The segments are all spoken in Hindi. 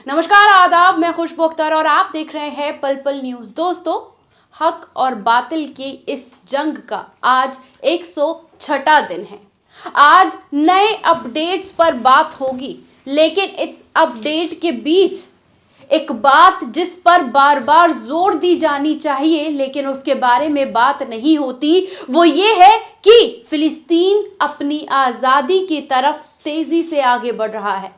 नमस्कार, आदाब। मैं खुशबू अख्तर और आप देख रहे हैं पल पल न्यूज। दोस्तों, हक और बातिल की इस जंग का आज 106वां दिन है। आज नए अपडेट्स पर बात होगी, लेकिन इस अपडेट के बीच एक बात जिस पर बार बार जोर दी जानी चाहिए लेकिन उसके बारे में बात नहीं होती, वो ये है कि फिलिस्तीन अपनी आज़ादी की तरफ तेजी से आगे बढ़ रहा है।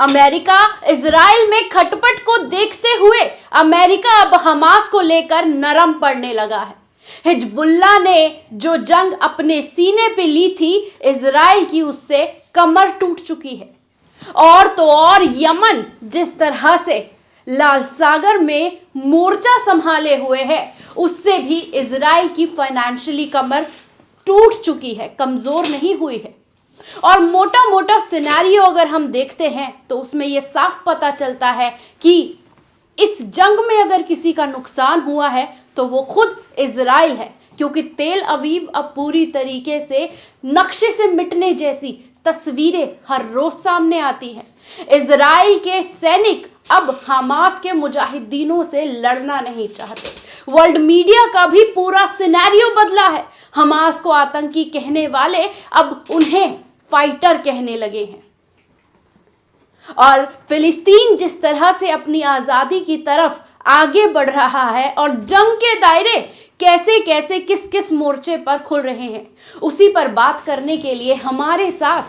अमेरिका इजराइल में खटपट को देखते हुए अमेरिका अब हमास को लेकर नरम पड़ने लगा है। हिजबुल्लाह ने जो जंग अपने सीने पे ली थी, इजराइल की उससे कमर टूट चुकी है। और तो और यमन जिस तरह से लाल सागर में मोर्चा संभाले हुए है, उससे भी इजराइल की फाइनेंशियली कमर टूट चुकी है, कमजोर नहीं हुई है। और मोटा मोटा सिनेरियो अगर हम देखते हैं तो उसमें यह साफ पता चलता है कि इस जंग में अगर किसी का नुकसान हुआ है तो वो खुद इजराइल है, क्योंकि तेल अवीव अब पूरी तरीके से नक्शे से मिटने जैसी तस्वीरें हर रोज सामने आती हैं। इजराइल के सैनिक अब हमास के मुजाहिदीनों से लड़ना नहीं चाहते। वर्ल्ड मीडिया का भी पूरा सिनेरियो बदला है। हमास को आतंकी कहने वाले अब उन्हें फाइटर कहने लगे हैं। और फिलिस्तीन जिस तरह से अपनी आज़ादी की तरफ आगे बढ़ रहा है और जंग के दायरे कैसे कैसे किस किस मोर्चे पर खुल रहे हैं, उसी पर बात करने के लिए हमारे साथ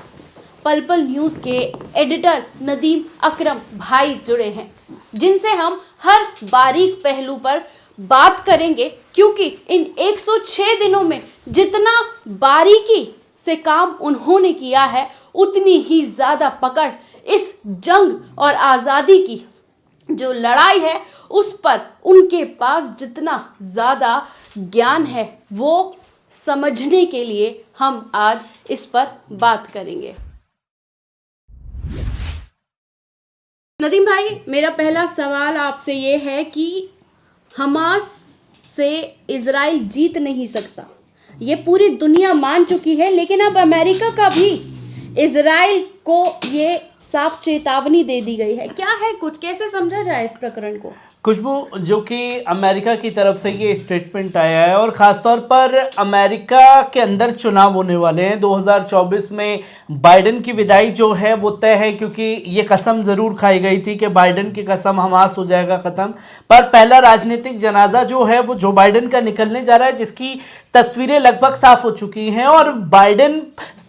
पल पल न्यूज़ के एडिटर नदीम अकरम भाई जुड़े हैं, जिनसे हम हर बारीक पहलू पर बात करेंगे, क्योंकि इन 106 दिनों में जितना बारीकी से काम उन्होंने किया है, उतनी ही ज़्यादा पकड़ इस जंग और आज़ादी की जो लड़ाई है उस पर उनके पास जितना ज़्यादा ज्ञान है, वो समझने के लिए हम आज इस पर बात करेंगे। नदीम भाई, मेरा पहला सवाल आपसे ये है कि हमास से इजराइल जीत नहीं सकता, ये पूरी दुनिया मान चुकी है, लेकिन अब अमेरिका का भी इजराइल को ये साफ चेतावनी दे दी गई है। क्या है कुछ, कैसे समझा जाए इस प्रकरण को? खुशबू, जो कि अमेरिका की तरफ से ये स्टेटमेंट आया है और ख़ासतौर पर अमेरिका के अंदर चुनाव होने वाले हैं 2024 में। बाइडेन की विदाई जो है वो तय है, क्योंकि ये कसम ज़रूर खाई गई थी कि बाइडेन की कसम हमास हो जाएगा ख़त्म। पर पहला राजनीतिक जनाजा जो है वो जो बाइडेन का निकलने जा रहा है, जिसकी तस्वीरें लगभग साफ हो चुकी हैं। और बाइडेन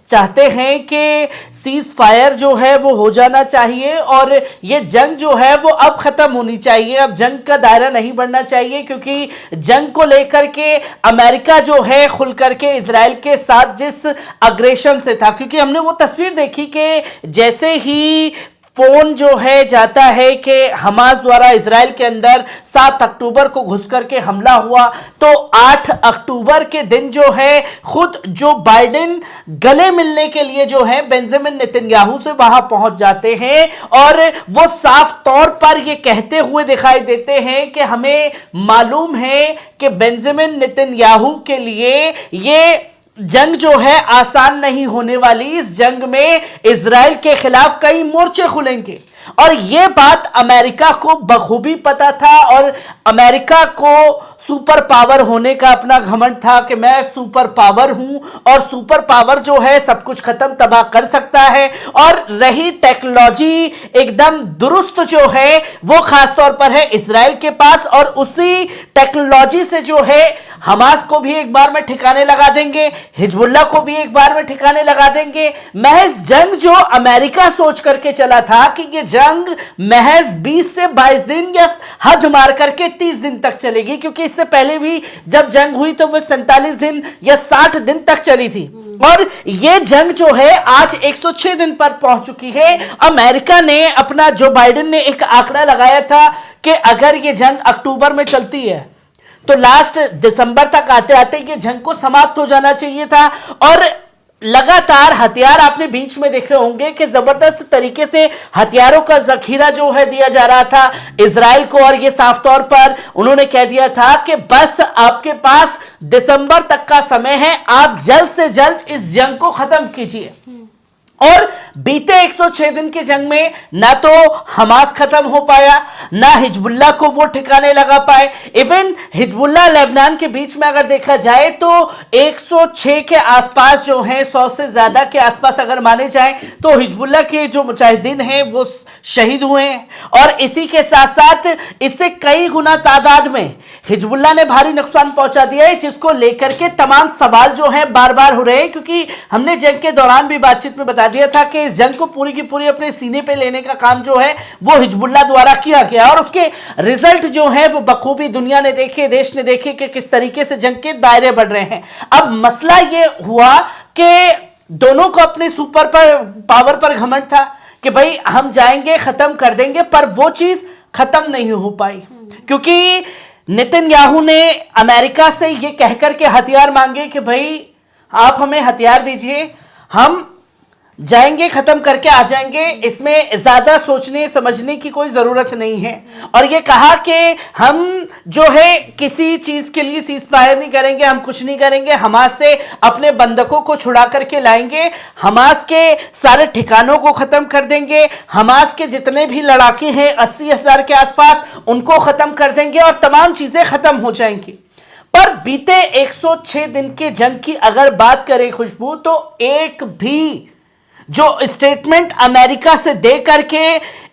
चाहते हैं कि सीज फायर जो है वो हो जाना चाहिए और ये जंग जो है वो अब ख़त्म होनी चाहिए। अब जंग का दायरा नहीं बढ़ना चाहिए, क्योंकि जंग को लेकर के अमेरिका जो है खुल करके इजराइल के साथ जिस अग्रेशन से था, क्योंकि हमने वो तस्वीर देखी कि जैसे ही फोन जो है जाता है कि हमास द्वारा इजराइल के अंदर 7 अक्टूबर को घुस करके हमला हुआ, तो 8 अक्टूबर के दिन जो है खुद जो बाइडेन गले मिलने के लिए जो है बेंजामिन नेतन्याहू से वहां पहुंच जाते हैं और वो साफ तौर पर ये कहते हुए दिखाई देते हैं कि हमें मालूम है कि बेंजामिन नेतन्याहू के लिए ये जंग जो है आसान नहीं होने वाली। इस जंग में इजराइल के खिलाफ कई मोर्चे खुलेंगे और यह बात अमेरिका को बखूबी पता था। और अमेरिका को सुपर पावर होने का अपना घमंड था कि मैं सुपर पावर हूं और सुपर पावर जो है सब कुछ खत्म तबाह कर सकता है। और रही टेक्नोलॉजी एकदम दुरुस्त जो है वो खासतौर पर है इजराइल के पास, और उसी टेक्नोलॉजी से जो है हमास को भी एक बार में ठिकाने लगा देंगे, हिजबुल्लाह को भी एक बार में ठिकाने लगा देंगे। महज जंग जो अमेरिका सोच करके चला था कि ये जंग महज 20 से 22 दिन या हद मार करके 30 दिन तक चलेगी, क्योंकि इससे पहले भी जब जंग हुई तो वो 47 दिन या 60 दिन तक चली थी। और ये जंग जो है आज 106 दिन पर पहुंच चुकी है। अमेरिका ने अपना, जो बाइडेन ने एक आंकड़ा लगाया था कि अगर ये जंग अक्टूबर में चलती है तो लास्ट दिसंबर तक आते आते ये जंग को समाप्त हो जाना चाहिए था। और लगातार हथियार आपने बीच में देखे होंगे कि जबरदस्त तरीके से हथियारों का जखीरा जो है दिया जा रहा था इजराइल को, और ये साफ तौर पर उन्होंने कह दिया था कि बस आपके पास दिसंबर तक का समय है, आप जल्द से जल्द इस जंग को खत्म कीजिए। और बीते 106 दिन के जंग में ना तो हमास खत्म हो पाया, ना हिजबुल्लाह को वो ठिकाने लगा पाए। इवन हिजबुल्लाह लेबनान के बीच में अगर देखा जाए तो 106 के आसपास जो है, 100 से ज्यादा के आसपास अगर माने जाए तो हिजबुल्लाह के जो मुजाहिदीन हैं वो शहीद हुए हैं। और इसी के साथ साथ इससे कई गुना तादाद में हिजबुल्लाह ने भारी नुकसान पहुंचा दिया है, जिसको लेकर के तमाम सवाल जो है बार बार हो रहे हैं। क्योंकि हमने जंग के दौरान भी बातचीत में बता दिया था कि इस जंग को पूरी की पूरी अपने सीने पे लेने का काम जो है वो हिजबुल्लाह द्वारा किया गया, और उसके रिजल्ट जो है वो बखूबी दुनिया ने देखे, देश ने देखे कि किस तरीके से जंग के दायरे बढ़ रहे हैं। अब मसला ये हुआ कि दोनों को अपने सुपर पावर पर घमंड था कि भाई हम जाएंगे, खत्म कर देंगे, पर वो चीज खत्म नहीं हो पाई। क्योंकि नेतन्याहू ने अमेरिका से ये कहकर के हथियार मांगे कि भाई आप हमें हथियार दीजिए, हम जाएंगे, खत्म करके आ जाएंगे, इसमें ज्यादा सोचने समझने की कोई जरूरत नहीं है। और ये कहा कि हम जो है किसी चीज के लिए सीज फायर नहीं करेंगे, हम कुछ नहीं करेंगे, हमास से अपने बंधकों को छुड़ा करके लाएंगे, हमास के सारे ठिकानों को खत्म कर देंगे, हमास के जितने भी लड़ाके हैं 80,000 के आसपास उनको खत्म कर देंगे और तमाम चीजें खत्म हो जाएंगी। पर बीते 106 दिन के जंग की अगर बात करें खुशबू, तो एक भी जो स्टेटमेंट अमेरिका से दे करके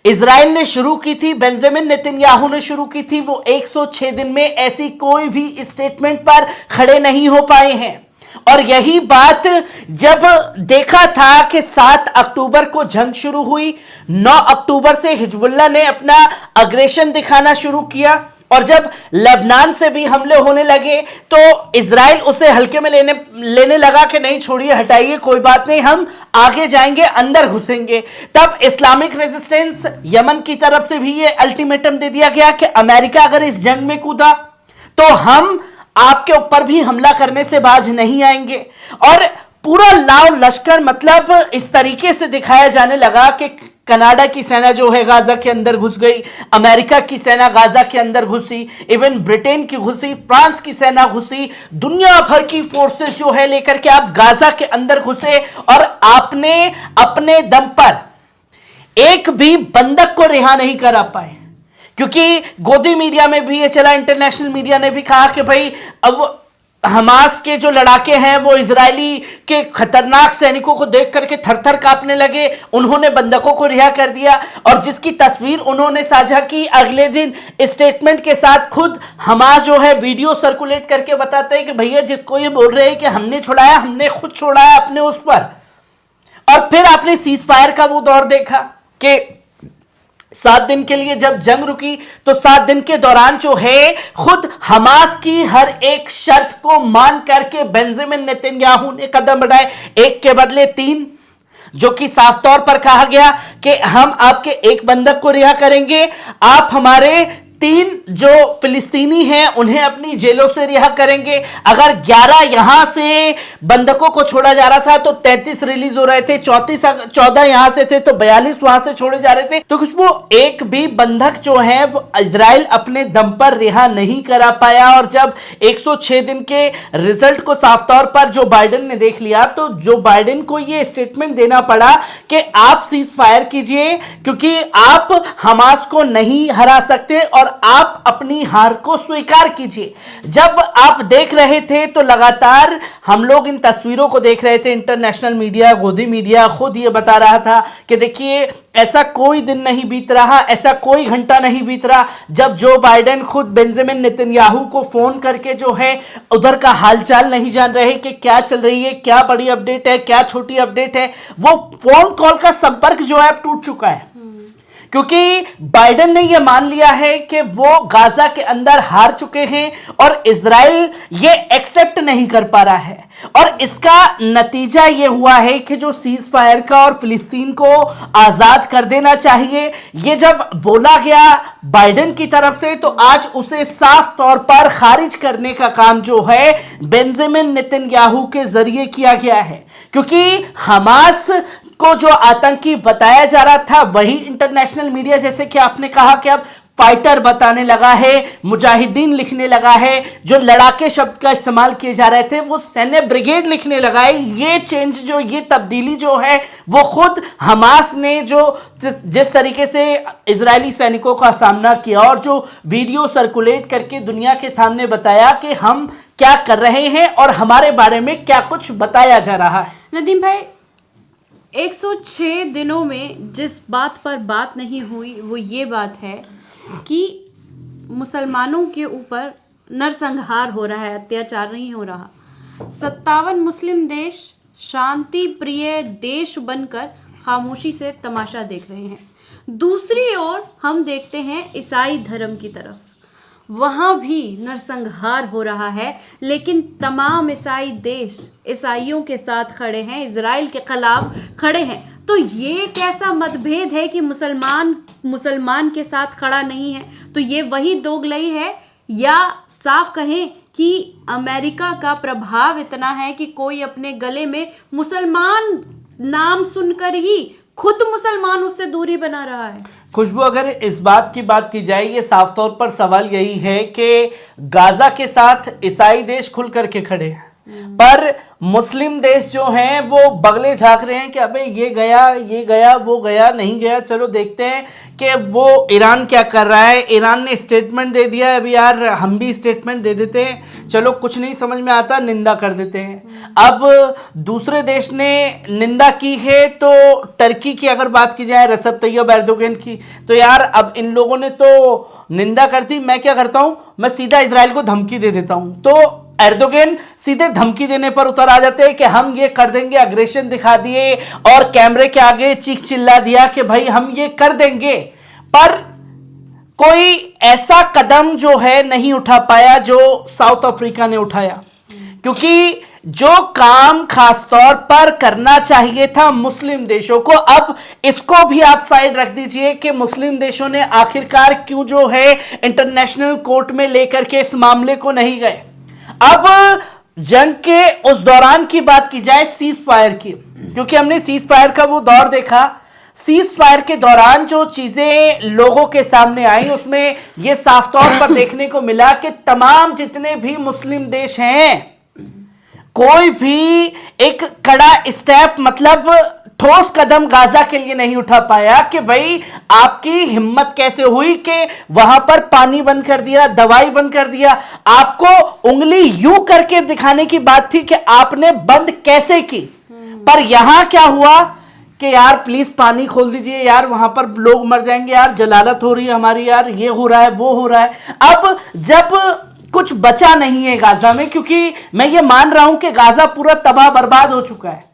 इजराइल ने शुरू की थी, बेंजामिन नेतन्याहू ने शुरू की थी, वो 106 दिन में ऐसी कोई भी स्टेटमेंट पर खड़े नहीं हो पाए हैं। और यही बात जब देखा था कि 7 अक्टूबर को जंग शुरू हुई, 9 अक्टूबर से हिजबुल्लाह ने अपना अग्रेशन दिखाना शुरू किया, और जब लेबनान से भी हमले होने लगे तो इजराइल उसे हल्के में लेने लगा कि नहीं, छोड़िए, हटाइए, कोई बात नहीं, हम आगे जाएंगे, अंदर घुसेंगे। तब इस्लामिक रेजिस्टेंस यमन की तरफ से भी ये अल्टीमेटम दे दिया गया कि अमेरिका अगर इस जंग में कूदा तो हम आपके ऊपर भी हमला करने से बाज नहीं आएंगे। और पूरा लाव लश्कर मतलब इस तरीके से दिखाया जाने लगा कि कनाडा की सेना जो है गाजा के अंदर घुस गई, अमेरिका की सेना गाजा के अंदर घुसी, इवन ब्रिटेन की घुसी, फ्रांस की सेना घुसी, दुनिया भर की फोर्सेस जो है लेकर के आप गाजा के अंदर घुसे, और आपने अपने दम पर एक भी बंधक को रिहा नहीं करा पाए। क्योंकि गोदी मीडिया में भी ये चला, इंटरनेशनल मीडिया ने भी कहा कि भाई अब हमास के जो लड़ाके हैं वो इजरायली के खतरनाक सैनिकों को देख करके थर-थर कांपने लगे, उन्होंने बंधकों को रिहा कर दिया। और जिसकी तस्वीर उन्होंने साझा की, अगले दिन स्टेटमेंट के साथ खुद हमास जो है वीडियो सर्कुलेट करके बताते हैं कि भैया जिसको ये बोल रहे हैं कि हमने छुड़ाया, हमने खुद छुड़ाया अपने उस पर। और फिर आपने सीज फायर का वो दौर देखा कि 7 दिन के लिए जब जंग रुकी तो 7 दिन के दौरान जो है खुद हमास की हर एक शर्त को मान करके बेंजामिन नेतन्याहू ने कदम बढ़ाए, एक के बदले 3, जो कि साफ तौर पर कहा गया कि हम आपके एक बंधक को रिहा करेंगे, आप हमारे 3 जो फिलिस्तीनी हैं उन्हें अपनी जेलों से रिहा करेंगे। अगर 11 यहां से बंधकों को छोड़ा जा रहा था तो 33 रिलीज हो रहे थे, 14 यहां से थे तो 42 वहां से छोड़े जा रहे थे। तो कुछ वो एक भी बंधक जो है वो इजराइल अपने दम पर रिहा नहीं करा पाया। और जब 106 दिन के रिजल्ट को साफ तौर पर जो बाइडेन ने देख लिया तो जो बाइडेन को ये स्टेटमेंट देना पड़ा कि आप सीज फायर कीजिए, क्योंकि आप हमास को नहीं हरा सकते और आप अपनी हार को स्वीकार कीजिए। जब आप देख रहे थे तो लगातार हम लोग इन तस्वीरों को देख रहे थे, इंटरनेशनल मीडिया, गोदी मीडिया खुद ये बता रहा था कि देखिए ऐसा कोई दिन नहीं बीत रहा, ऐसा कोई घंटा नहीं बीत रहा जब जो बाइडेन खुद बेंजामिन नेतन्याहू को फोन करके जो है उधर का हालचाल नहीं जान रहे कि क्या चल रही है, क्या बड़ी अपडेट है, क्या छोटी अपडेट है। वो फोन कॉल का संपर्क जो है अब टूट चुका है, क्योंकि बाइडेन ने यह मान लिया है कि वो गाजा के अंदर हार चुके हैं और इजराइल ये एक्सेप्ट नहीं कर पा रहा है। और इसका नतीजा ये हुआ है कि जो सीज फायर का और फिलिस्तीन को आजाद कर देना चाहिए, ये जब बोला गया बाइडेन की तरफ से तो आज उसे साफ तौर पर खारिज करने का काम जो है बेंजामिन नेतन्याहू के जरिए किया गया है। क्योंकि हमास को जो आतंकी बताया जा रहा था वही इंटरनेशनल मीडिया, जैसे कि आपने कहा कि अब फाइटर बताने लगा है, मुजाहिदीन लिखने लगा है, जो लड़ाके शब्द का इस्तेमाल किए जा रहे थे वो सैन्य ब्रिगेड लिखने लगा है। ये चेंज जो, ये तब्दीली जो है वो खुद हमास ने जो जिस तरीके से इजरायली सैनिकों का सामना किया और जो वीडियो सर्कुलेट करके दुनिया के सामने बताया कि हम क्या कर रहे हैं और हमारे बारे में क्या कुछ बताया जा रहा है। नदीम भाई, 106 दिनों में जिस बात पर बात नहीं हुई वो ये बात है कि मुसलमानों के ऊपर नरसंहार हो रहा है, अत्याचार नहीं हो रहा। 57 मुस्लिम देश शांति प्रिय देश बनकर खामोशी से तमाशा देख रहे हैं। दूसरी ओर हम देखते हैं ईसाई धर्म की तरफ, वहाँ भी नरसंहार हो रहा है, लेकिन तमाम ईसाई देश ईसाइयों के साथ खड़े हैं, इजराइल के खिलाफ खड़े हैं। तो ये कैसा मतभेद है कि मुसलमान के साथ खड़ा नहीं है? तो ये वही दोगलई है, या साफ कहें कि अमेरिका का प्रभाव इतना है कि कोई अपने गले में मुसलमान नाम सुनकर ही खुद मुसलमान उससे दूरी बना रहा है। खुशबू, अगर इस बात की बात की जाए, ये साफ तौर पर सवाल यही है कि गाजा के साथ ईसाई देश खुल करके खड़े हैं, पर मुस्लिम देश जो हैं वो बगले झांक रहे हैं कि अबे ये गया वो गया, नहीं गया, चलो देखते हैं कि वो ईरान क्या कर रहा है। ईरान ने स्टेटमेंट दे दिया, अभी यार हम भी स्टेटमेंट दे देते हैं, चलो कुछ नहीं समझ में आता निंदा कर देते हैं। अब दूसरे देश ने निंदा की है, तो टर्की की अगर बात की जाए, रसब तैयब एर्दोगन की, तो यार अब इन लोगों ने तो निंदा कर दी, मैं क्या करता हूं, मैं सीधा इजराइल को धमकी दे देता हूं। तो एर्दोगन सीधे धमकी देने पर उतर आ जाते हैं कि हम ये कर देंगे, अग्रेशन दिखा दिए और कैमरे के आगे चीख चिल्ला दिया कि भाई हम ये कर देंगे, पर कोई ऐसा कदम जो है नहीं उठा पाया जो साउथ अफ्रीका ने उठाया। क्योंकि जो काम खासतौर पर करना चाहिए था मुस्लिम देशों को, अब इसको भी आप साइड रख दीजिए कि मुस्लिम देशों ने आखिरकार क्यों जो है इंटरनेशनल कोर्ट में लेकर के इस मामले को नहीं गए। अब जंग के उस दौरान की बात की जाए, सीज फायर की, क्योंकि हमने सीज फायर का वो दौर देखा, सीज फायर के दौरान जो चीजें लोगों के सामने आई उसमें यह साफ तौर पर देखने को मिला कि तमाम जितने भी मुस्लिम देश हैं, कोई भी एक कड़ा स्टेप, मतलब ठोस कदम गाजा के लिए नहीं उठा पाया कि भाई आपकी हिम्मत कैसे हुई कि वहां पर पानी बंद कर दिया, दवाई बंद कर दिया। आपको उंगली यूं करके दिखाने की बात थी कि आपने बंद कैसे की, पर यहां क्या हुआ कि यार प्लीज पानी खोल दीजिए, यार वहां पर लोग मर जाएंगे, यार जलालत हो रही है हमारी, यार ये हो रहा है वो हो रहा है। अब जब कुछ बचा नहीं है गाजा में, क्योंकि मैं ये मान रहा हूं कि गाजा पूरा तबाह बर्बाद हो चुका है,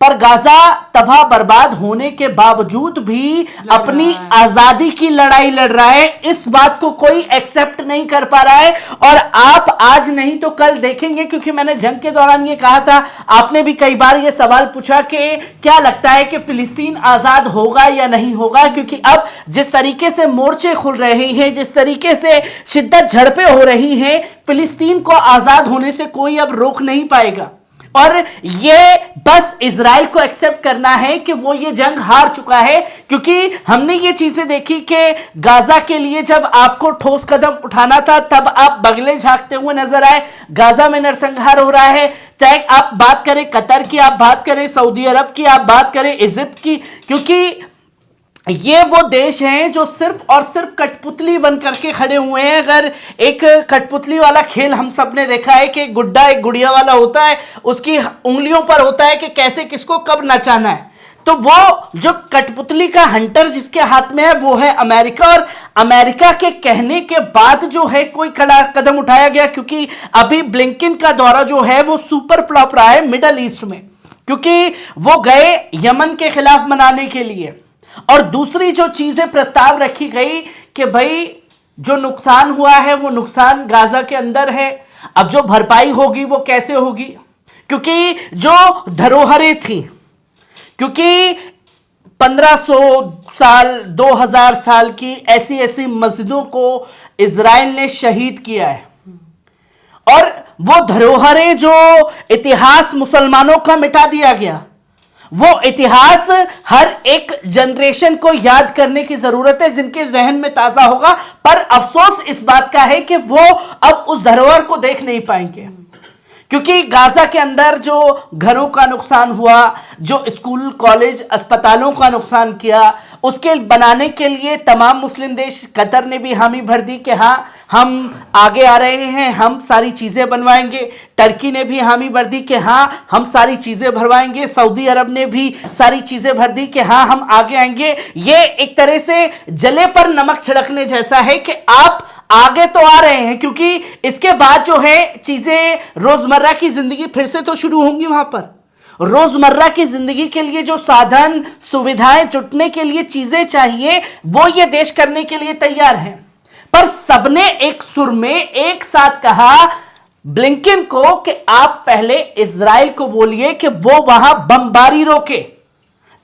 पर गाजा तबाह बर्बाद होने के बावजूद भी अपनी आजादी की लड़ाई लड़ रहा है। इस बात को कोई एक्सेप्ट नहीं कर पा रहा है, और आप आज नहीं तो कल देखेंगे, क्योंकि मैंने जंग के दौरान ये कहा था, आपने भी कई बार ये सवाल पूछा कि क्या लगता है कि फिलिस्तीन आजाद होगा या नहीं होगा, क्योंकि अब जिस तरीके से मोर्चे खुल रहे हैं, जिस तरीके से शिद्दत झड़पें हो रही हैं, फिलिस्तीन को आजाद होने से कोई अब रोक नहीं पाएगा। और ये बस इजराइल को एक्सेप्ट करना है कि वो ये जंग हार चुका है, क्योंकि हमने ये चीजें देखी कि गाजा के लिए जब आपको ठोस कदम उठाना था तब आप बगले झांकते हुए नजर आए। गाजा में नरसंहार हो रहा है, चाहे आप बात करें कतर की, आप बात करें सऊदी अरब की, आप बात करें इजिप्ट की, क्योंकि ये वो देश हैं जो सिर्फ और सिर्फ कठपुतली बन करके खड़े हुए हैं। अगर एक कठपुतली वाला खेल हम सब ने देखा है कि गुड्डा एक गुड़िया वाला होता है, उसकी उंगलियों पर होता है कि कैसे किसको कब नचाना है, तो वो जो कठपुतली का हंटर जिसके हाथ में है वो है अमेरिका। और अमेरिका के कहने के बाद जो है कोई कड़ा कदम उठाया गया, क्योंकि अभी ब्लिंकन का दौरा जो है वो सुपर फ्लॉप रहा है मिडल ईस्ट में, क्योंकि वो गए यमन के खिलाफ मनाने के लिए। और दूसरी जो चीजें प्रस्ताव रखी गई कि भाई जो नुकसान हुआ है वो नुकसान गाजा के अंदर है, अब जो भरपाई होगी वो कैसे होगी, क्योंकि जो धरोहरें थी, क्योंकि 1500 साल 2000 साल की ऐसी ऐसी मस्जिदों को इजराइल ने शहीद किया है, और वो धरोहरें जो इतिहास मुसलमानों का मिटा दिया गया, वो इतिहास हर एक जनरेशन को याद करने की जरूरत है, जिनके जहन में ताजा होगा। पर अफसोस इस बात का है कि वो अब उस धरोहर को देख नहीं पाएंगे, क्योंकि गाजा के अंदर जो घरों का नुकसान हुआ, जो स्कूल कॉलेज अस्पतालों का नुकसान किया, उसके बनाने के लिए तमाम मुस्लिम देश, कतर ने भी हामी भर दी कि हाँ हम आगे आ रहे हैं, हम सारी चीज़ें बनवाएंगे। टर्की ने भी हामी भर दी कि हाँ हम सारी चीज़ें भरवाएंगे। सऊदी अरब ने भी सारी चीज़ें भर दी कि हाँ हम आगे आएंगे। ये एक तरह से जले पर नमक छिड़कने जैसा है कि आप आगे तो आ रहे हैं, क्योंकि इसके बाद जो है चीजें रोजमर्रा की जिंदगी फिर से तो शुरू होंगी। वहां पर रोजमर्रा की जिंदगी के लिए जो साधन सुविधाएं जुटने के लिए चीजें चाहिए, वो ये देश करने के लिए तैयार हैं। पर सबने एक सुर में एक साथ कहा ब्लिंकन को कि आप पहले इजराइल को बोलिए कि वो वहां बमबारी रोके,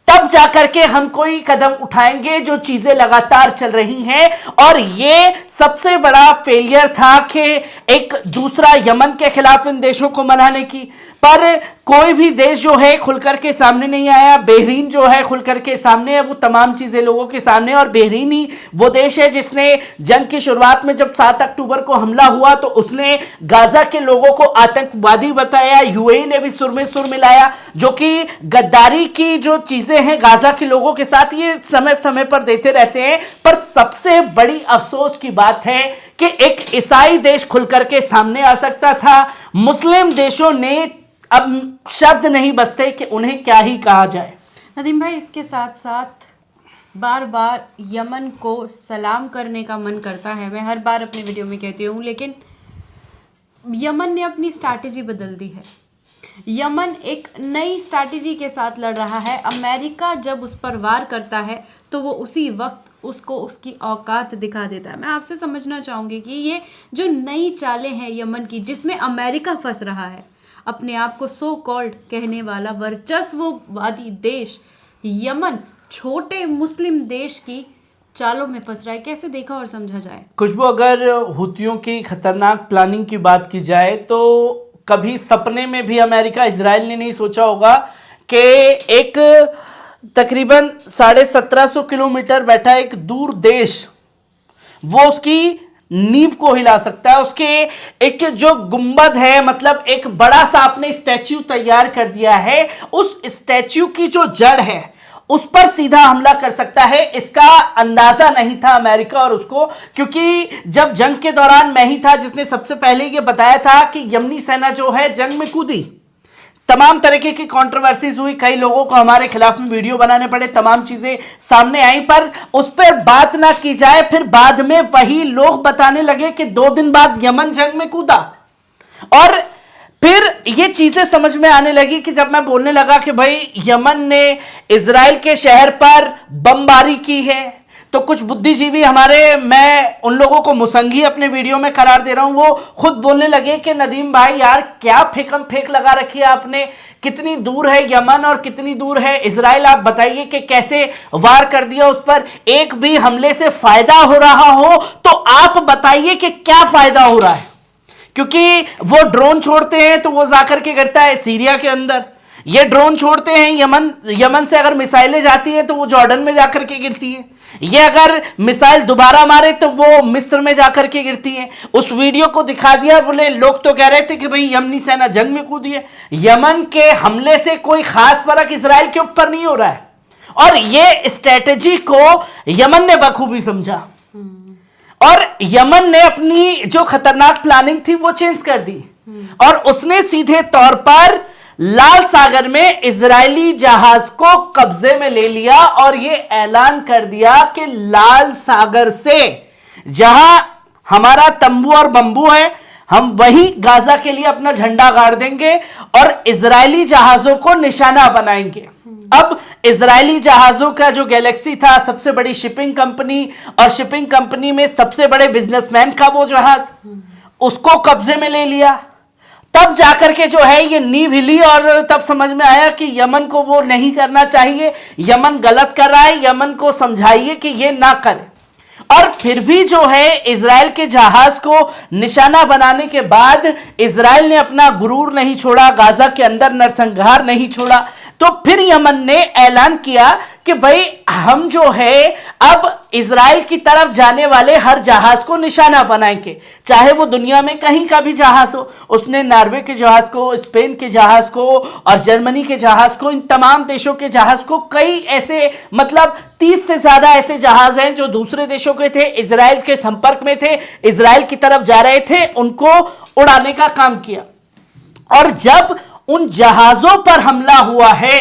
तब जाकर के हम कोई कदम उठाएंगे। जो चीजें लगातार चल रही हैं, और ये सबसे बड़ा फेलियर था कि एक दूसरा यमन के खिलाफ इन देशों को मनाने की, पर कोई भी देश जो है खुलकर के सामने नहीं आया। बहरीन जो है खुलकर के सामने है, वो तमाम चीजें लोगों के सामने। और बहरीन ही वो देश है जिसने जंग की शुरुआत में जब 7 अक्टूबर को हमला हुआ तो उसने गाजा के लोगों को आतंकवादी बताया। यूएई ने भी सुर में सुर मिलाया, जो कि गद्दारी की जो चीजें हैं गाजा के लोगों के साथ ये समय समय पर देते रहते हैं। पर सबसे बड़ी अफसोस की बात है कि एक ईसाई देश खुलकर के सामने आ सकता था। मुस्लिम देशों ने अब शब्द नहीं बचते कि उन्हें क्या ही कहा जाए। नदीम भाई, इसके साथ साथ बार बार यमन को सलाम करने का मन करता है, मैं हर बार अपने वीडियो में कहती हूँ, लेकिन यमन ने अपनी स्ट्रैटेजी बदल दी है। यमन एक नई स्ट्रैटेजी के साथ लड़ रहा है। अमेरिका जब उस पर वार करता है तो वो उसी वक्त उसको उसकी औकात दिखा देता है। मैं आपसे समझना चाहूँगी कि ये जो नई चालें हैं यमन की, जिसमें अमेरिका फंस रहा है, अपने आप को सो कॉल्ड कहने वाला वर्चस्ववादी देश यमन छोटे मुस्लिम देश की चालों में फंस रहा है, कैसे देखा और समझा जाए? खुशबू, अगर हुतियों की खतरनाक प्लानिंग की बात की जाए तो कभी सपने में भी अमेरिका इजराइल ने नहीं सोचा होगा कि एक तकरीबन 1750 किलोमीटर बैठा एक दूर देश वो उसकी नींव को हिला सकता है। उसके एक जो गुंबद है, मतलब एक बड़ा सा आपने स्टैच्यू तैयार कर दिया है, उस स्टैच्यू की जो जड़ है उस पर सीधा हमला कर सकता है। इसका अंदाजा नहीं था अमेरिका और उसको, क्योंकि जब जंग के दौरान मैं ही था जिसने सबसे पहले ये बताया था कि यमनी सेना जो है जंग में कूदी। तमाम तरीके की कंट्रोवर्सीज हुई, कई लोगों को हमारे खिलाफ में वीडियो बनाने पड़े, तमाम चीजें सामने आई, पर उस पर बात ना की जाए। फिर बाद में वही लोग बताने लगे कि 2 दिन बाद यमन जंग में कूदा। और फिर ये चीजें समझ में आने लगी कि जब मैं बोलने लगा कि भाई यमन ने इजराइल के शहर पर बमबारी की है, तो कुछ बुद्धिजीवी हमारे, मैं उन लोगों को मुसंगी अपने वीडियो में करार दे रहा हूं, वो खुद बोलने लगे कि नदीम भाई यार क्या फेकम फेक लगा रखी है आपने, कितनी दूर है यमन और कितनी दूर है इजराइल, आप बताइए कि कैसे वार कर दिया उस पर। एक भी हमले से फायदा हो रहा हो तो आप बताइए कि क्या फायदा हो रहा है, क्योंकि वो ड्रोन छोड़ते हैं तो वो जाकर के गिरता है सीरिया के अंदर, ये ड्रोन छोड़ते हैं यमन से अगर मिसाइलें जाती हैं तो वो जॉर्डन में जाकर के गिरती है, ये अगर मिसाइल दोबारा मारे तो वो मिस्र में जाकर के गिरती है। उस वीडियो को दिखा दिया, बोले लोग तो कह रहे थे कि भाई यमनी सेना जंग में कूदी है। यमन के हमले से कोई खास फर्क इजराइल के ऊपर नहीं हो रहा है, और ये स्ट्रेटेजी को यमन ने बखूबी समझा और यमन ने अपनी जो खतरनाक प्लानिंग थी वो चेंज कर दी, और उसने सीधे तौर पर लाल सागर में इजरायली जहाज को कब्जे में ले लिया और ये ऐलान कर दिया कि लाल सागर से जहां हमारा तंबू और बंबू है, हम वही गाजा के लिए अपना झंडा गाड़ देंगे और इजरायली जहाजों को निशाना बनाएंगे। अब इजरायली जहाजों का जो गैलेक्सी था, सबसे बड़ी शिपिंग कंपनी, और शिपिंग कंपनी में सबसे बड़े बिजनेसमैन का वो जहाज, उसको कब्जे में ले लिया। तब जाकर के जो है ये नींव हिली और तब समझ में आया कि यमन को वो नहीं करना चाहिए, यमन गलत कर रहा है, यमन को समझाइए कि ये ना करे। और फिर भी जो है इजराइल के जहाज को निशाना बनाने के बाद इजराइल ने अपना गुरूर नहीं छोड़ा, गाजा के अंदर नरसंहार नहीं छोड़ा। तो फिर यमन ने ऐलान किया कि भाई हम जो है अब इजराइल की तरफ जाने वाले हर जहाज को निशाना बनाएंगे, चाहे वो दुनिया में कहीं का भी जहाज हो। उसने नॉर्वे के जहाज को, स्पेन के जहाज को और जर्मनी के जहाज को, इन तमाम देशों के जहाज को, कई ऐसे मतलब 30 से ज्यादा ऐसे जहाज हैं जो दूसरे देशों के थे, इजराइल के संपर्क में थे, इजराइल की तरफ जा रहे थे, उनको उड़ाने का काम किया। और जब उन जहाजों पर हमला हुआ है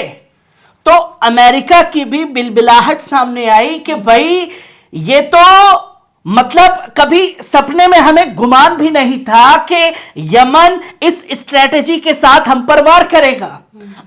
तो अमेरिका की भी बिलबिलाहट सामने आई कि भाई ये तो मतलब कभी सपने में हमें गुमान भी नहीं था कि यमन इस स्ट्रेटेजी के साथ हम पर वार करेगा।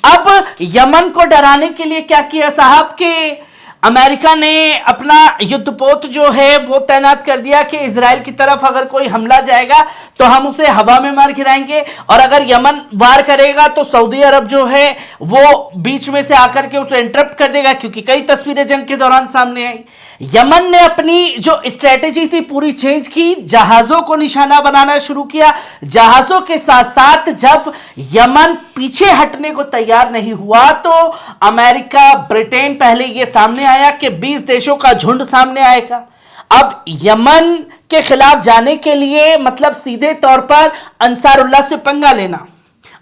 अब यमन को डराने के लिए क्या किया साहब कि अमेरिका ने अपना युद्धपोत जो है वो तैनात कर दिया कि इजराइल की तरफ अगर कोई हमला जाएगा तो हम उसे हवा में मार गिराएंगे, और अगर यमन वार करेगा तो सऊदी अरब जो है वो बीच में से आकर के उसे इंटरप्ट कर देगा, क्योंकि कई तस्वीरें जंग के दौरान सामने आई। यमन ने अपनी जो स्ट्रेटेजी थी पूरी चेंज की, जहाजों को निशाना बनाना शुरू किया। जहाजों के साथ साथ जब यमन पीछे हटने को तैयार नहीं हुआ तो अमेरिका, ब्रिटेन, पहले ये सामने आया कि 20 देशों का झुंड सामने आएगा। अब यमन के खिलाफ जाने के लिए मतलब सीधे तौर पर अंसारुल्लाह से पंगा लेना।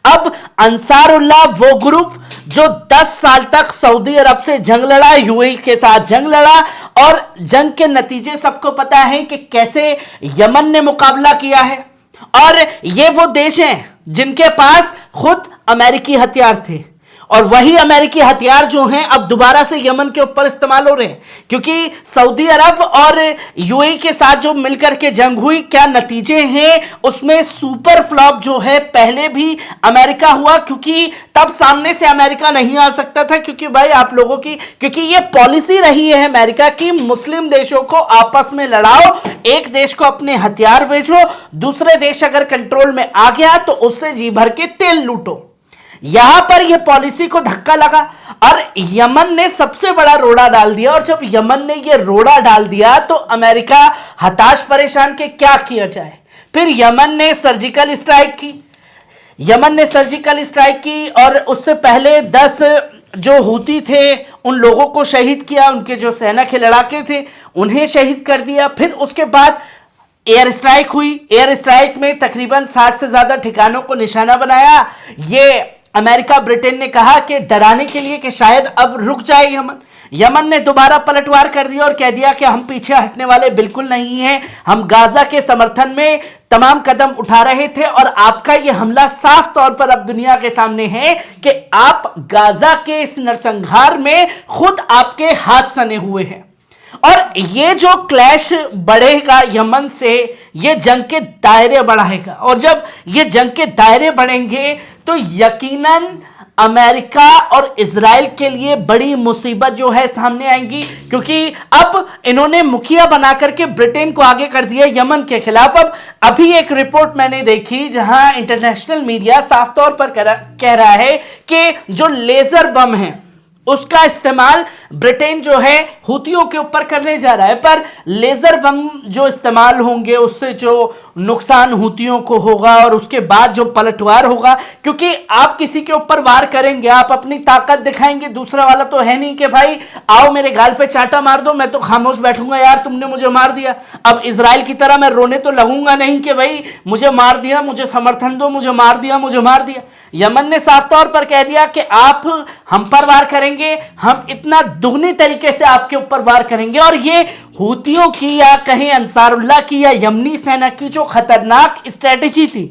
अब अंसारुल्लाह वो ग्रुप जो 10 साल तक सऊदी अरब से जंग लड़ा, यूएई के साथ जंग लड़ा, और जंग के नतीजे सबको पता है कि कैसे यमन ने मुकाबला किया है। और ये वो देश हैं जिनके पास खुद अमेरिकी हथियार थे, और वही अमेरिकी हथियार जो हैं अब दोबारा से यमन के ऊपर इस्तेमाल हो रहे हैं, क्योंकि सऊदी अरब और यूएई के साथ जो मिलकर के जंग हुई, क्या नतीजे हैं उसमें सुपर फ्लॉप जो है पहले भी अमेरिका हुआ, क्योंकि तब सामने से अमेरिका नहीं आ सकता था, क्योंकि भाई आप लोगों की, क्योंकि ये पॉलिसी रही है अमेरिका की, मुस्लिम देशों को आपस में लड़ाओ, एक देश को अपने हथियार भेजो, दूसरे देश अगर कंट्रोल में आ गया तो उससे जी भर के तेल लूटो। यहां पर यह पॉलिसी को धक्का लगा और यमन ने सबसे बड़ा रोड़ा डाल दिया, और जब यमन ने यह रोड़ा डाल दिया तो अमेरिका हताश परेशान के क्या किया जाए। फिर यमन ने सर्जिकल स्ट्राइक की, यमन ने सर्जिकल स्ट्राइक की, और उससे पहले 10 जो हूती थे उन लोगों को शहीद किया, उनके जो सेना के लड़ाके थे उन्हें शहीद कर दिया। फिर उसके बाद एयर स्ट्राइक हुई, एयर स्ट्राइक में तकरीबन 60 से ज्यादा ठिकानों को निशाना बनाया। ये अमेरिका, ब्रिटेन ने कहा कि डराने के लिए कि शायद अब रुक जाए यमन। यमन ने दोबारा पलटवार कर दिया और कह दिया कि हम पीछे हटने वाले बिल्कुल नहीं हैं, हम गाजा के समर्थन में तमाम कदम उठा रहे थे, और आपका यह हमला साफ तौर पर अब दुनिया के सामने है कि आप गाजा के इस नरसंहार में खुद आपके हाथ सने हुए हैं। और ये जो क्लैश बढ़ेगा यमन से, ये जंग के दायरे बढ़ाएगा, और जब ये जंग के दायरे बढ़ेंगे तो यकीनन अमेरिका और इजराइल के लिए बड़ी मुसीबत जो है सामने आएंगी, क्योंकि अब इन्होंने मुखिया बना करके ब्रिटेन को आगे कर दिया यमन के खिलाफ। अब अभी एक रिपोर्ट मैंने देखी जहां इंटरनेशनल मीडिया साफ तौर पर कह रहा है कि जो लेजर बम है उसका इस्तेमाल ब्रिटेन जो है हूतियों के ऊपर करने जा रहा है, पर लेजर बम जो इस्तेमाल होंगे उससे जो नुकसान हूतियों को होगा और उसके बाद जो पलटवार होगा, क्योंकि आप किसी के ऊपर वार करेंगे, आप अपनी ताकत दिखाएंगे, दूसरा वाला तो है नहीं कि भाई आओ मेरे गाल पे चांटा मार दो, मैं तो खामोश बैठूंगा, यार तुमने मुझे मार दिया। अब इजराइल की तरह मैं रोने तो लगूंगा नहीं कि भाई मुझे मार दिया, मुझे समर्थन दो, मुझे मार दिया, मुझे मार दिया। यमन ने साफ तौर पर कह दिया कि आप हम पर वार करेंगे, हम इतना दुगनी तरीके से आपके ऊपर वार करेंगे। और ये हूतियों की या कहीं अंसारुल्लाह की या यमनी सेना की जो खतरनाक स्ट्रेटेजी थी,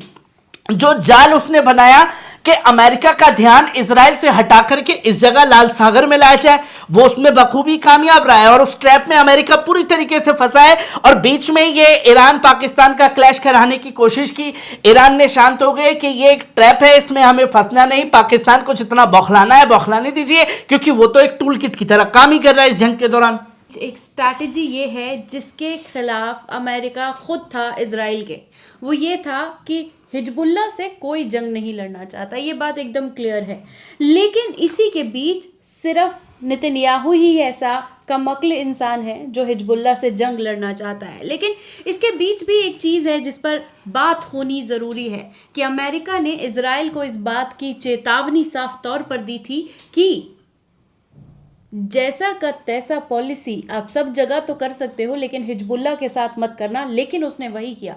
जो जाल उसने बनाया कि अमेरिका का ध्यान इजराइल से हटा करके इस जगह लाल सागर में लाया जाए, वो उसमें बखूबी कामयाब रहा है, और उस ट्रैप में अमेरिका पूरी तरीके से फंसा है। और बीच में ये ईरान पाकिस्तान का क्लैश कराने की कोशिश की, ईरान ने शांत हो गए कि ये एक ट्रैप है, इसमें हमें फंसना नहीं, पाकिस्तान को जितना बौखलाना है बौखलाने दीजिए, क्योंकि वो तो एक टूल किट की तरह काम ही कर रहा है इस जंग के दौरान। एक स्ट्रैटेजी ये है जिसके खिलाफ अमेरिका खुद था इजराइल के, वो ये था कि हिजबुल्लाह से कोई जंग नहीं लड़ना चाहता, ये बात एकदम क्लियर है। लेकिन इसी के बीच सिर्फ नेतन्याहू ही ऐसा कमअक्ल इंसान है जो हिजबुल्लाह से जंग लड़ना चाहता है। लेकिन इसके बीच भी एक चीज़ है जिस पर बात होनी ज़रूरी है कि अमेरिका ने इजराइल को इस बात की चेतावनी साफ तौर पर दी थी कि जैसा का तैसा पॉलिसी आप सब जगह तो कर सकते हो लेकिन हिजबुल्लाह के साथ मत करना। लेकिन उसने वही किया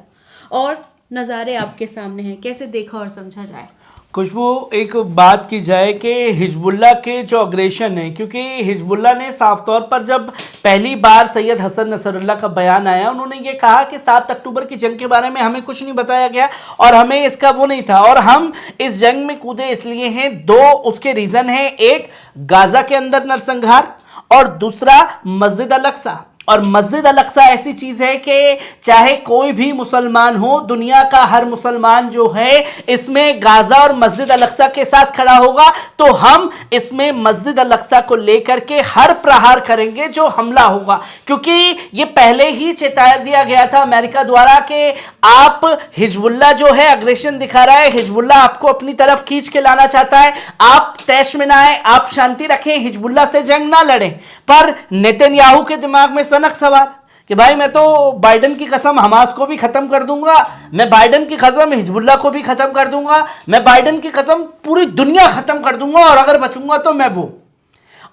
और नज़ारे आपके सामने हैं, कैसे देखा और समझा जाए। खुशबू, एक बात की जाए कि हिजबुल्लाह के जो अग्रेशन है, क्योंकि हिजबुल्लाह ने साफ तौर पर जब पहली बार सैयद हसन नसरुल्लाह का बयान आया, उन्होंने ये कहा कि 7 अक्टूबर की जंग के बारे में हमें कुछ नहीं बताया गया और हमें इसका वो नहीं था और हम इस जंग में कूदे इसलिए हैं। 2 उसके रीज़न हैं, एक गाजा के अंदर नरसंहार और दूसरा मस्जिद अल अक्सा। और मस्जिद अल अक्सा ऐसी चीज है कि चाहे कोई भी मुसलमान हो, दुनिया का हर मुसलमान जो है इसमें गाजा और मस्जिद अल अक्सा के साथ खड़ा होगा, तो हम इसमें मस्जिद अल अक्सा को लेकर के हर प्रहार करेंगे जो हमला होगा। क्योंकि ये पहले ही चेताया दिया गया था अमेरिका द्वारा कि आप हिजबुल्लाह जो है अग्रेशन दिखा रहा है, हिजबुल्लाह आपको अपनी तरफ खींच के लाना चाहता है, आप तैश में ना आए, आप शांति रखें, हिजबुल्लाह से जंग ना लड़ें। पर नेतन्याहू के दिमाग में सनक सवार कि भाई मैं तो बाइडेन की कसम हमास को भी खत्म कर दूंगा, मैं बाइडेन की कसम हिजबुल्लाह को भी खत्म कर दूंगा, मैं बाइडेन की कसम पूरी दुनिया खत्म कर दूंगा और अगर बचूंगा तो मैं वो।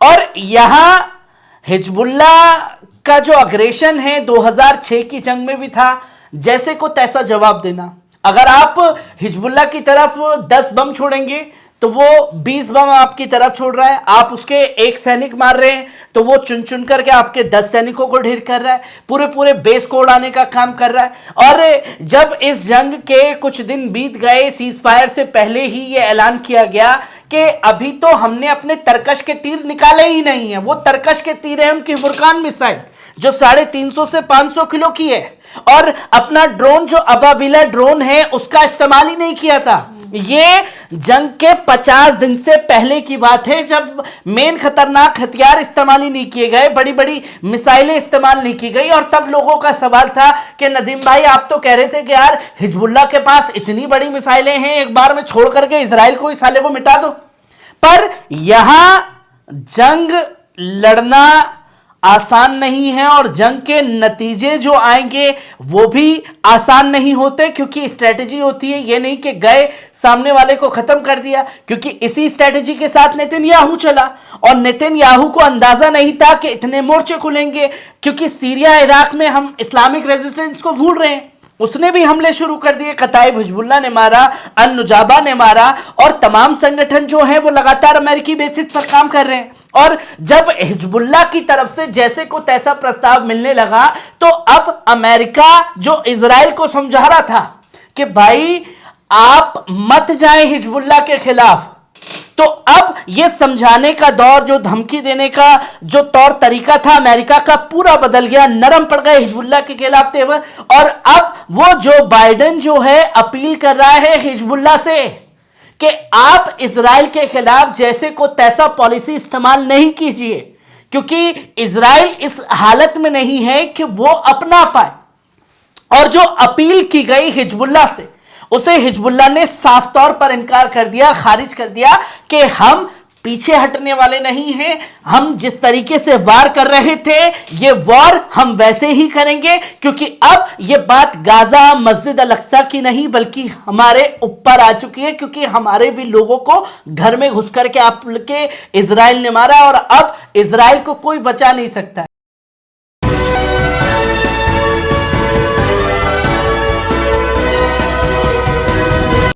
और यहां हिजबुल्लाह का जो अग्रेशन है 2006 की जंग में भी था, जैसे को तैसा जवाब देना। अगर आप हिजबुल्लाह की तरफ 10 बम छोड़ेंगे तो वो 20 बम आपकी तरफ छोड़ रहा है, आप उसके एक सैनिक मार रहे हैं तो वो चुन चुन करके आपके 10 सैनिकों को ढेर कर रहा है, पूरे पूरे बेस को उड़ाने का काम कर रहा है। और जब इस जंग के कुछ दिन बीत गए, सीज फायर से पहले ही ये ऐलान किया गया कि अभी तो हमने अपने तरकश के तीर निकाले ही नहीं है। वो तरकश के तीर है उनकी फुरकान मिसाइल जो 350 से 500 किलो की है, और अपना ड्रोन जो अबाबिला ड्रोन है उसका इस्तेमाल ही नहीं किया था। ये जंग के 50 दिन से पहले की बात है जब मेन खतरनाक हथियार इस्तेमाल ही नहीं किए गए, बड़ी बड़ी मिसाइलें इस्तेमाल नहीं की गई। और तब लोगों का सवाल था कि नदीम भाई आप तो कह रहे थे कि यार हिजबुल्लाह के पास इतनी बड़ी मिसाइलें हैं, एक बार में छोड़ करके इजराइल को इस साले को मिटा दो। पर यहां जंग लड़ना आसान नहीं है और जंग के नतीजे जो आएंगे वो भी आसान नहीं होते, क्योंकि स्ट्रेटेजी होती है। ये नहीं कि गए सामने वाले को खत्म कर दिया, क्योंकि इसी स्ट्रेटेजी के साथ नेतन्याहू चला और नेतन्याहू को अंदाजा नहीं था कि इतने मोर्चे खुलेंगे, क्योंकि सीरिया इराक में हम इस्लामिक रेजिस्टेंस को भूल रहे हैं, उसने भी हमले शुरू कर दिए। कताइब हिजबुल्लाह ने मारा, अन नुजाबा ने मारा और तमाम संगठन जो हैं वो लगातार अमेरिकी बेसिस पर काम कर रहे हैं। और जब हिजबुल्लाह की तरफ से जैसे को तैसा प्रस्ताव मिलने लगा तो अब अमेरिका जो इजराइल को समझा रहा था कि भाई आप मत जाएं हिजबुल्लाह के खिलाफ, तो अब यह समझाने का दौर, जो धमकी देने का जो तौर तरीका था अमेरिका का, पूरा बदल गया, नरम पड़ गए हिजबुल्लाह के खिलाफ तेवर। और अब वो जो बाइडेन जो है अपील कर रहा है हिजबुल्लाह से कि आप इजराइल के खिलाफ जैसे को तैसा पॉलिसी इस्तेमाल नहीं कीजिए, क्योंकि इजराइल इस हालत में नहीं है कि वो अपना पाए। और जो अपील की गई हिजबुल्लाह से, उसे हिजबुल्लाह ने साफ तौर पर इनकार कर दिया, खारिज कर दिया कि हम पीछे हटने वाले नहीं हैं, हम जिस तरीके से वार कर रहे थे ये वार हम वैसे ही करेंगे, क्योंकि अब ये बात गाजा मस्जिद अल अक्सा की नहीं बल्कि हमारे ऊपर आ चुकी है, क्योंकि हमारे भी लोगों को घर में घुस करके आपके इजराइल ने मारा और अब इजराइल को कोई बचा नहीं सकता है।